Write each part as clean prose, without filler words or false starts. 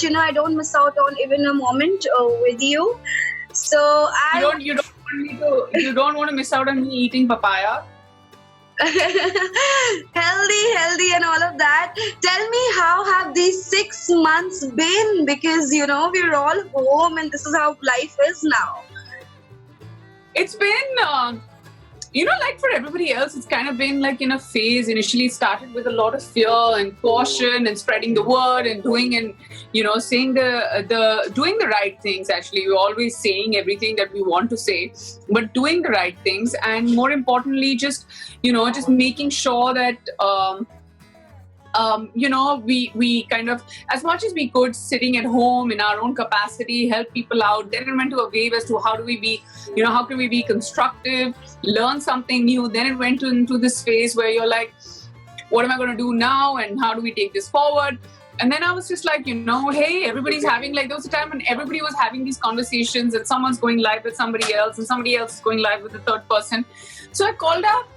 that I don't miss out on even a moment with you. So you don't want to miss out on me eating papaya. healthy and all of that. Tell me, how have these 6 months been? Because we're all home and this is how life is now. It's been like for everybody else, it's kind of been like in a phase. Initially it started with a lot of fear and caution and spreading the word and doing and saying doing the right things. Actually, we're always saying everything that we want to say, but doing the right things, and more importantly just making sure that we kind of, as much as we could, sitting at home in our own capacity, help people out. Then it went to a wave as to how can we be constructive, learn something new. Then it went into this phase where you're like, what am I going to do now? And how do we take this forward? And then I was just like, hey, everybody's having, like, there was a time when everybody was having these conversations and someone's going live with somebody else and somebody else is going live with the third person. So I called up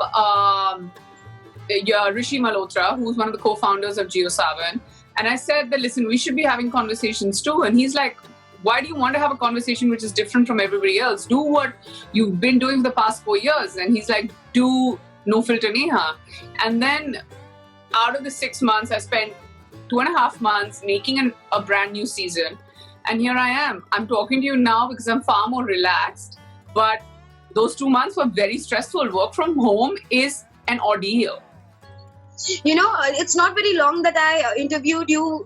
Rishi Malhotra, who's one of the co-founders of JioSaavn, and I said that, listen, we should be having conversations too. And he's like, why do you want to have a conversation which is different from everybody else? Do what you've been doing for the past 4 years. And he's like, do No Filter Neha. And then out of the 6 months, I spent 2.5 months making a brand new season. And here I am. I'm talking to you now because I'm far more relaxed. But those 2 months were very stressful. Work from home is an ordeal. It's not very long that I interviewed you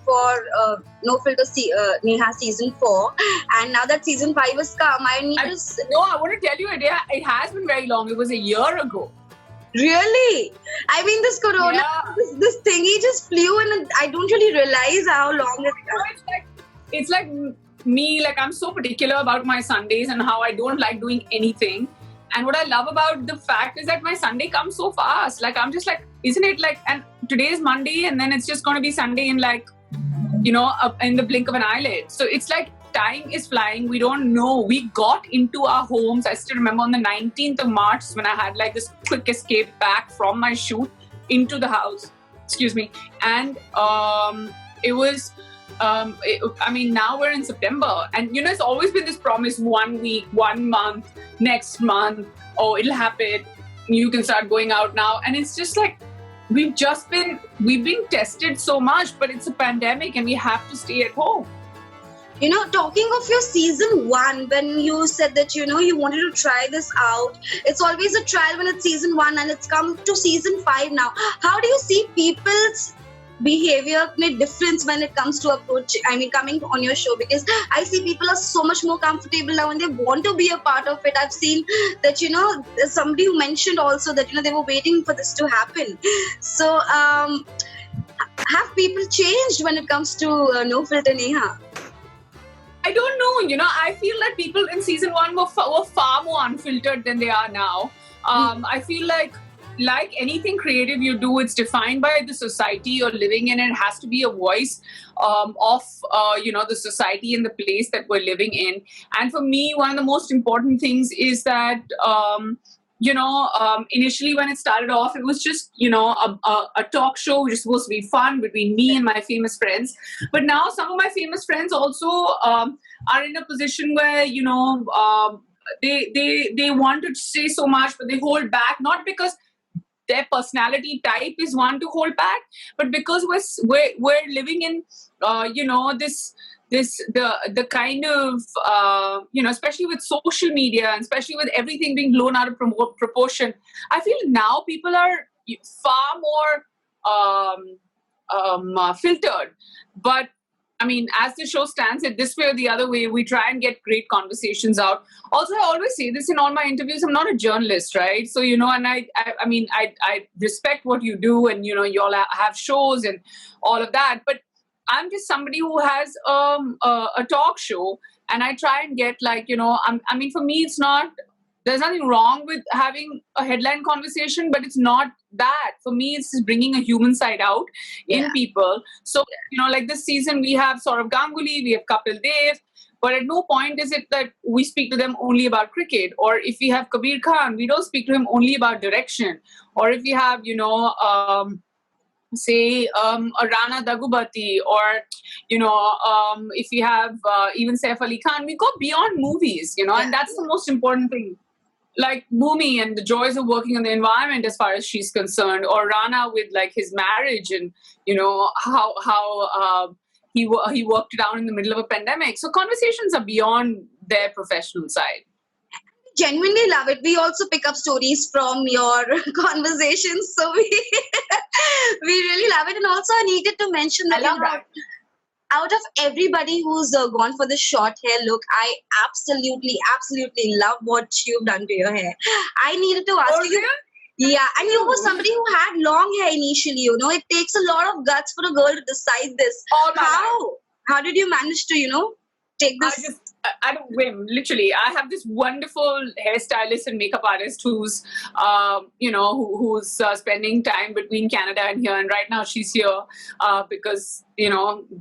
for No Filter Neha season 4, and now that season 5 has come, I want to tell you, Adya, it has been very long. It was a year ago. Really? I mean, this corona, this thingy just flew, and I don't really realize how long it's like me. Like, I'm so particular about my Sundays and how I don't like doing anything. And what I love about the fact is that my Sunday comes so fast. Like, I'm just like, isn't it like, and today is Monday and then it's just going to be Sunday in like, in the blink of an eyelid. So it's like time is flying. We don't know. We got into our homes. I still remember on the 19th of March when I had like this quick escape back from my shoot into the house. Excuse me. And it was... now we're in September, and it's always been this promise: 1 week, 1 month, next month, it'll happen, you can start going out now. And it's just like we've been tested so much, but it's a pandemic and we have to stay at home. Talking of your season 1, when you said that you wanted to try this out, it's always a trial when it's season 1, and it's come to season 5 now. How do you see people's behavior made difference when it comes to coming on your show? Because I see people are so much more comfortable now and they want to be a part of it. I've seen that there's somebody who mentioned also that they were waiting for this to happen. So have people changed when it comes to No Filter Neha? I don't know. I feel that people in season 1 were far more unfiltered than they are now. I feel like anything creative you do, it's defined by the society you're living in, and it has to be a voice of the society and the place that we're living in. And for me, one of the most important things is that initially when it started off, it was just a talk show which is supposed to be fun between me and my famous friends. But now some of my famous friends also are in a position where they want to say so much, but they hold back, not because their personality type is one to hold back, but because we're living in the kind of especially with social media and especially with everything being blown out of proportion, I feel now people are far more filtered. But I mean, as the show stands, it this way or the other way, we try and get great conversations out. Also, I always say this in all my interviews, I'm not a journalist, right? So, and I respect what you do, and, you all have shows and all of that. But I'm just somebody who has a talk show, and I try and get for me, it's not, there's nothing wrong with having a headline conversation, but it's not that. For me, it's just bringing a human side out in people. So, like this season, we have Saurav Ganguly, we have Kapil Dev, but at no point is it that we speak to them only about cricket. Or if we have Kabir Khan, we don't speak to him only about direction. Or if we have, say a Rana Dagubati, or if you have even Saif Ali Khan, we go beyond movies, and that's the most important thing. Like Bhumi and the joys of working in the environment as far as she's concerned, or Rana with like his marriage and how he worked it out in the middle of a pandemic. So conversations are beyond their professional side. Genuinely love it. We also pick up stories from your conversations, so we really love it. And also, I needed to mention that, I love that. Out of everybody who's gone for the short hair look, I absolutely love what you've done to your hair. I needed to ask you. Really? Yeah, and you were somebody who had long hair initially. It takes a lot of guts for a girl to decide this. All my life. How did you manage to take this? At a whim, literally. I have this wonderful hairstylist and makeup artist who's spending time between Canada and here, and right now she's here because the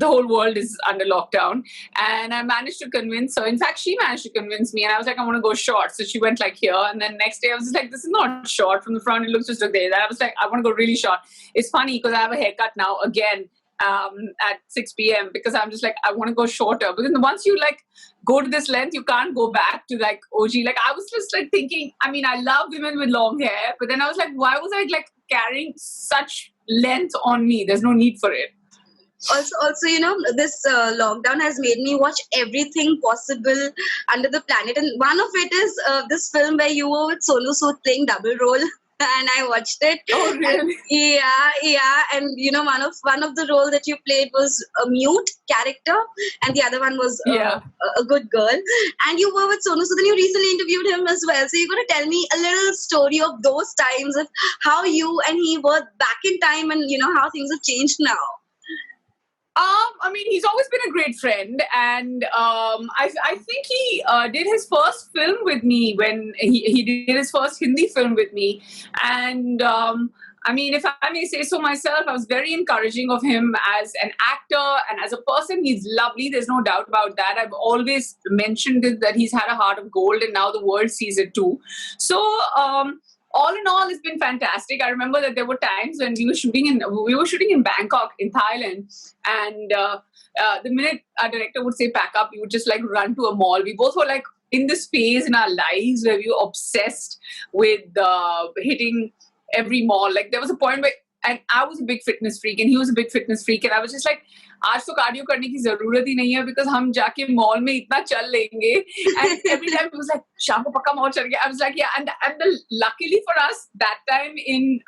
whole world is under lockdown, and I managed to convince her. In fact, she managed to convince me, and I was like, I want to go short. So she went like here, and then next day I was just like, this is not short from the front. It looks just like this. And I was like, I want to go really short. It's funny because I have a haircut now again at 6 p.m. because I'm just like, I want to go shorter, because once you like go to this length, you can't go back to like OG. Like I was just like thinking, I mean, I love women with long hair, but then I was like, why was I like carrying such length on me? There's no need for it. Also, this lockdown has made me watch everything possible under the planet, and one of it is this film where you were with Sonu Sood playing double role. And I watched it. Oh, really? And and one of the role that you played was a mute character, and the other one was a good girl. And you were with Sonu Sood, and you recently interviewed him as well. So you're going to tell me a little story of those times, of how you and he were back in time, and how things have changed now. I mean, he's always been a great friend, and I think he did his first film with me when he did his first Hindi film with me, and I mean, if I may say so myself, I was very encouraging of him as an actor and as a person. He's lovely. There's no doubt about that. I've always mentioned it, that he's had a heart of gold, and now the world sees it too. So. All in all, it's been fantastic. I remember that there were times when we were shooting in Bangkok, in Thailand, and the minute our director would say pack up, we would just like run to a mall. We both were like in this phase in our lives where we were obsessed with hitting every mall. Like there was a point where, and I was a big fitness freak, and he was a big fitness freak, and I was just like, आज तो cardio करने की जरूरत ही नहीं है, because हम जाके mall में इतना चल लेंगे. And every time he was like, शाम को पक्का मॉल चल गया. I was like, yeah. And luckily for us, that time in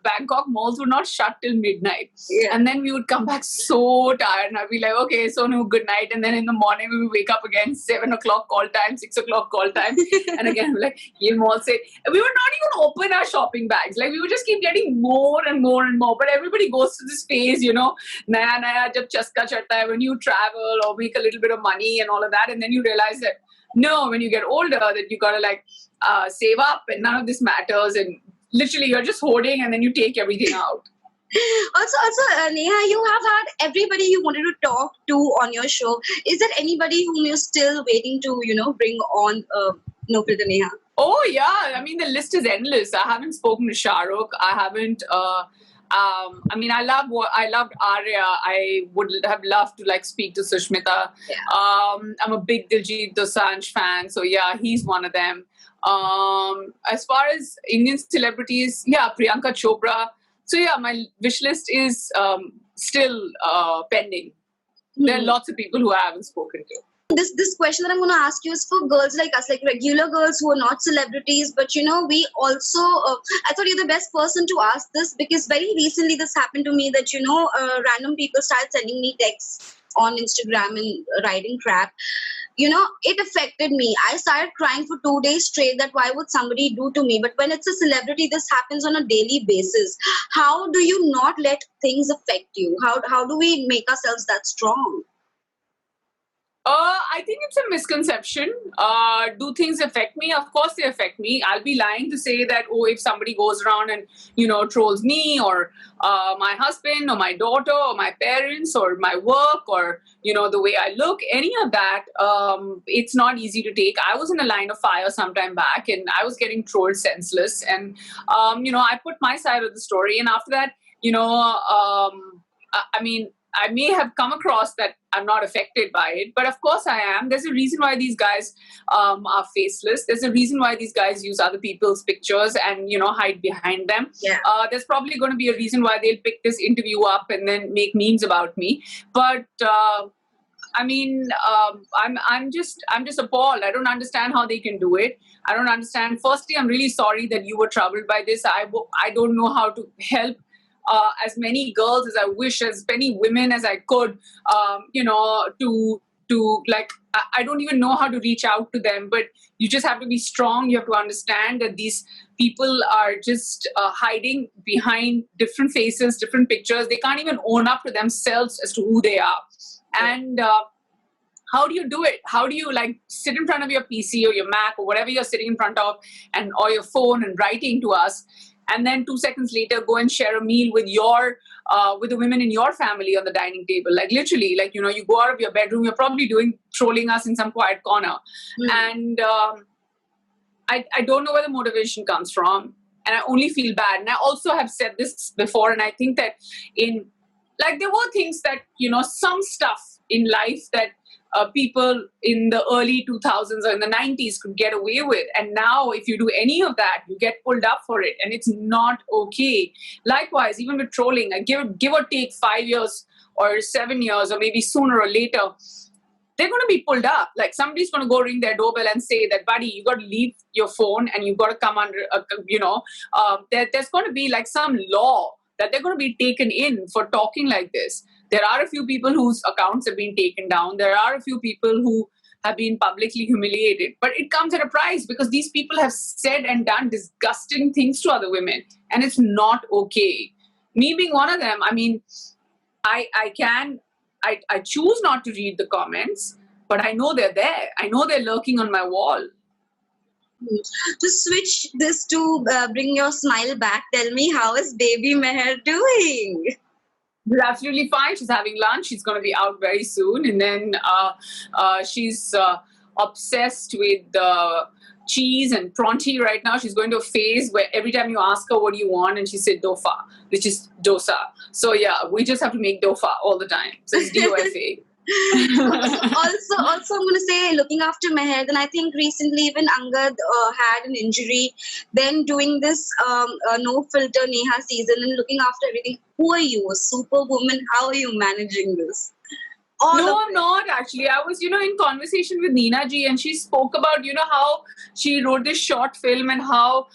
Bangkok, malls were not shut till midnight. Yeah. And then we would come back so tired, and I'd be like, okay, Sonu, good night. And then in the morning we would wake up again, 7 o'clock call time, 6 o'clock call time, and again we're like, ye mall se. We would not even open our shopping bags. Like we would just keep getting more and more and more. But everybody goes to this phase, naya jab chaska chadta hai, when you travel or make a little bit of money and all of that, and then you realize that no, when you get older, that you gotta like save up, and none of this matters, and literally you're just hoarding, and then you take everything out. Also, Neha, you have had everybody you wanted to talk to on your show. Is there anybody whom you're still waiting to bring on Filter Neha? Oh yeah, I mean the list is endless. I haven't spoken to Shah Rukh. I haven't. I mean, I loved Arya. I would have loved to like speak to Sushmita. Yeah. I'm a big Diljit Dosanjh fan, so yeah, he's one of them. As far as Indian celebrities, yeah, Priyanka Chopra. So yeah, my wish list is still pending. There are lots of people who I haven't spoken to. This question that I'm going to ask you is for girls like us, like regular girls who are not celebrities, but we also, I thought you're the best person to ask this, because very recently this happened to me, that random people started sending me texts on Instagram and writing crap. It affected me. I started crying for 2 days straight, that why would somebody do to me? But when it's a celebrity, this happens on a daily basis. How do you not let things affect you? How do we make ourselves that strong? I think it's a misconception. Do things affect me? Of course they affect me. I'll be lying to say that, if somebody goes around and, trolls me, or my husband, or my daughter, or my parents, or my work, or, the way I look, any of that, it's not easy to take. I was in a line of fire some time back, and I was getting trolled senseless. And, I put my side of the story. And after that, I mean, I may have come across that I'm not affected by it, but of course I am. There's a reason why these guys are faceless. There's a reason why these guys use other people's pictures and, hide behind them. Yeah. There's probably going to be a reason why they'll pick this interview up and then make memes about me. But I'm just appalled. I don't understand how they can do it. I don't understand. Firstly, I'm really sorry that you were troubled by this. I don't know how to help as many girls as I wish, as many women as I could, I don't even know how to reach out to them, but you just have to be strong. You have to understand that these people are just hiding behind different faces, different pictures. They can't even own up to themselves as to who they are. And how do you do it? How do you sit in front of your PC or your Mac or whatever you're sitting in front of or your phone and writing to us, and then 2 seconds later go and share a meal with with the women in your family on the dining table? Literally, you go out of your bedroom, you're probably trolling us in some quiet corner. And I don't know where the motivation comes from, and I only feel bad. And I also have said this before, and I think that there were things that, some stuff in life that people in the early 2000s or in the 90s could get away with. And now if you do any of that, you get pulled up for it. And it's not okay. Likewise, even with trolling, I give or take 5 years or 7 years or maybe sooner or later, they're going to be pulled up. Somebody's going to go ring their doorbell and say that, buddy, you got to leave your phone and you got to come under, there's going to be some law that they're going to be taken in for talking like this. There are a few people whose accounts have been taken down. There are a few people who have been publicly humiliated. But it comes at a price, because these people have said and done disgusting things to other women. And it's not okay. Me being one of them, I choose not to read the comments, but I know they're there. I know they're lurking on my wall. To switch this to bring your smile back, tell me, how is baby Mehr doing? She's absolutely fine. She's having lunch. She's going to be out very soon. And then she's obsessed with cheese and pronti right now. She's going to a phase where every time you ask her, what do you want? And she said dofa, which is dosa. So yeah, we just have to make dofa all the time. So it's DOFA. also, I'm going to say, looking after Mehr, then I think recently even Angad had an injury. Then doing this No Filter Neha season and looking after everything. Who are you, a superwoman? How are you managing this? No, I'm not actually. I was, in conversation with Neena ji, and she spoke about, how she wrote this short film and how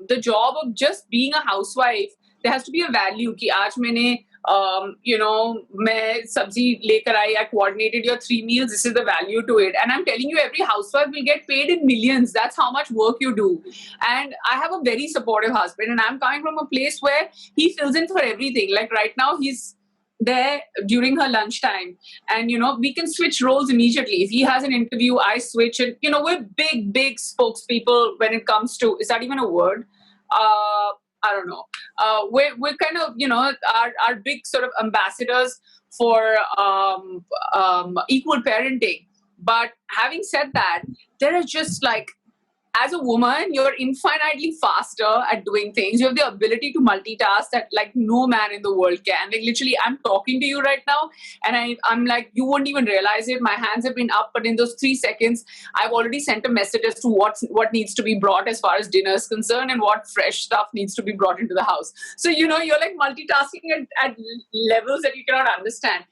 the job of just being a housewife, there has to be a value. Ki aaj maine मैं sabzi lekar aayi, I coordinated your 3 meals. This is the value to it. And I'm telling you, every housewife will get paid in millions. That's how much work you do. And I have a very supportive husband, and I'm coming from a place where he fills in for everything. Right now, he's there during her lunchtime, and we can switch roles immediately. If he has an interview, I switch. And we're big spokespeople when it comes to, is that even a word? I don't know. We're kind of, our big sort of ambassadors for equal parenting. But having said that, there are just as a woman, you're infinitely faster at doing things. You have the ability to multitask that no man in the world can. Literally, I'm talking to you right now, and I'm you won't even realize it. My hands have been up, but in those 3 seconds, I've already sent a message as to what needs to be brought as far as dinner is concerned and what fresh stuff needs to be brought into the house. So, you're multitasking at levels that you cannot understand.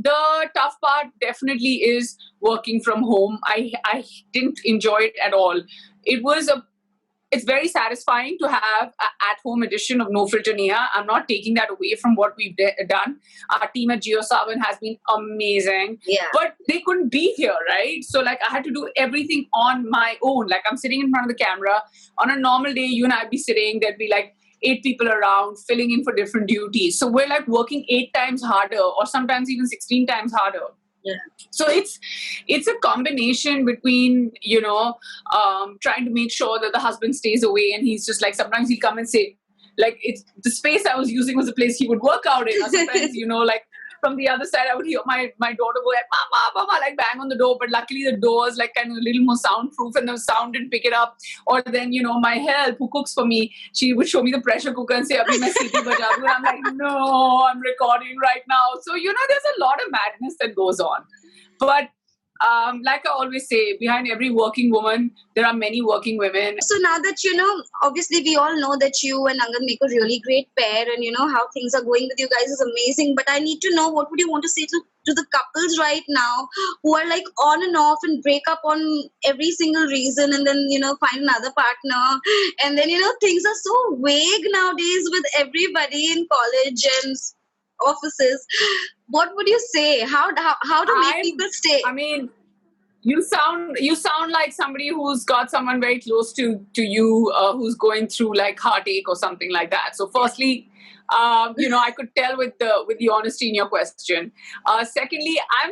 The tough part definitely is working from home. I didn't enjoy it at all. It's very satisfying to have an at-home edition of No Filter Neha. I'm not taking that away from what we've done. Our team at Geo7 has been amazing. Yeah. But they couldn't be here, right? So I had to do everything on my own. I'm sitting in front of the camera. On a normal day, you and I'd be sitting, there'd be 8 people around filling in for different duties. So we're working 8 times harder, or sometimes even 16 times harder. Yeah. So it's a combination between, trying to make sure that the husband stays away, and he's just sometimes he'll come and say, it's the space I was using was the place he would work out in. Or sometimes, from the other side, I would hear my daughter go like, "Mama, mama," like bang on the door. But luckily the door is like kind of a little more soundproof, and the sound didn't pick it up. Or then, my help who cooks for me, she would show me the pressure cooker and say, "Abhi main seeti baja दूं." And I'm like, "No, I'm recording right now." So there's a lot of madness that goes on, but. Like I always say, behind every working woman, there are many working women. So now that, obviously we all know that you and Angad make a really great pair, and how things are going with you guys is amazing. But I need to know, what would you want to say to the couples right now who are like on and off and break up on every single reason, and then, find another partner. And then, things are so vague nowadays with everybody in college and offices. What would you say? How to make people stay? I mean, you sound like somebody who's got someone very close to you who's going through like heartache or something like that. So firstly, I could tell with the honesty in your question. Secondly, I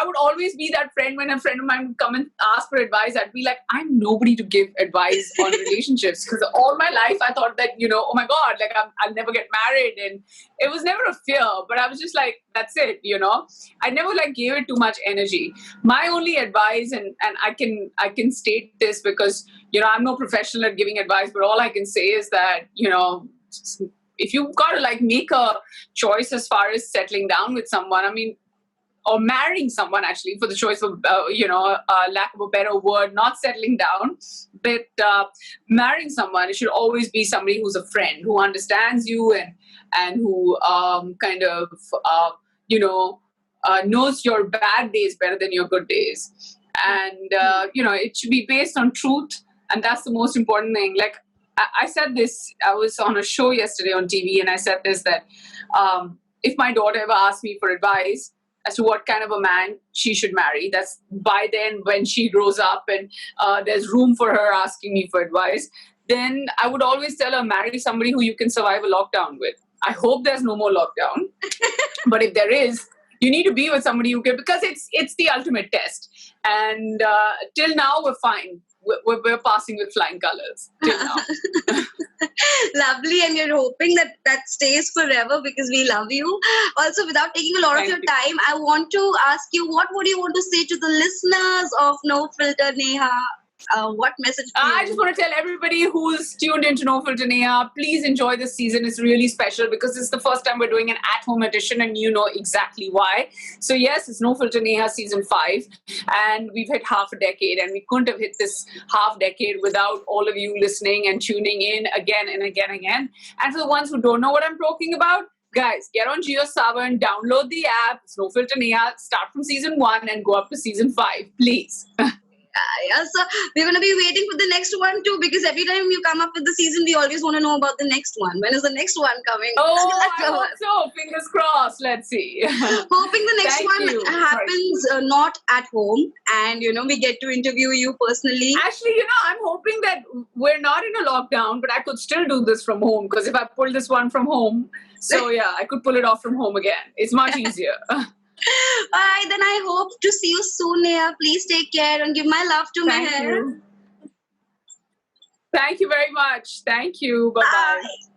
would always be that friend when a friend of mine would come and ask for advice. I'd be like, I'm nobody to give advice on relationships, because all my life I thought that, oh my God, like I'll never get married, and it was never a fear. But I was just like, that's it, I never like gave it too much energy. My only advice, and I can state this because I'm no professional at giving advice, but all I can say is that if you've got to like make a choice as far as settling down with someone, I mean, or marrying someone, actually, for the choice of, lack of a better word, not settling down, but marrying someone, it should always be somebody who's a friend, who understands you and who knows your bad days better than your good days. And, it should be based on truth. And that's the most important thing. Like, I said this, I was on a show yesterday on TV, and I said this, that if my daughter ever asked me for advice as to what kind of a man she should marry, that's by then when she grows up and there's room for her asking me for advice, then I would always tell her, marry somebody who you can survive a lockdown with. I hope there's no more lockdown. But if there is, you need to be with somebody who can, because it's the ultimate test. And till now, we're fine. We're passing with flying colors till now. Lovely, and you're hoping that stays forever because we love you. Also, without taking a lot of your time, I want to ask you, what would you want to say to the listeners of No Filter Neha? What message? I just want to tell everybody who's tuned into No Filter Neha, please enjoy this season. It's really special because it's the first time we're doing an at-home edition, and you know exactly why. So yes, it's No Filter Neha season 5, and we've hit half a decade, and we couldn't have hit this half decade without all of you listening and tuning in again and again and again. And for the ones who don't know what I'm talking about, guys, get on JioSaavn, download the app. It's No Filter Neha. Start from season 1 and go up to season 5, please. Yeah, so we're going to be waiting for the next one too, because every time you come up with the season, we always want to know about the next one. When is the next one coming? Oh, I hope so. Fingers crossed. Let's see. Hoping the next one happens not at home, and we get to interview you personally. Actually, I'm hoping that we're not in a lockdown, but I could still do this from home, because if I pull this one from home, so yeah, I could pull it off from home again. It's much easier. Alright, then I hope to see you soon, Neha. Please take care and give my love to Mehr. Thank you very much. Thank you. Bye-bye. Bye.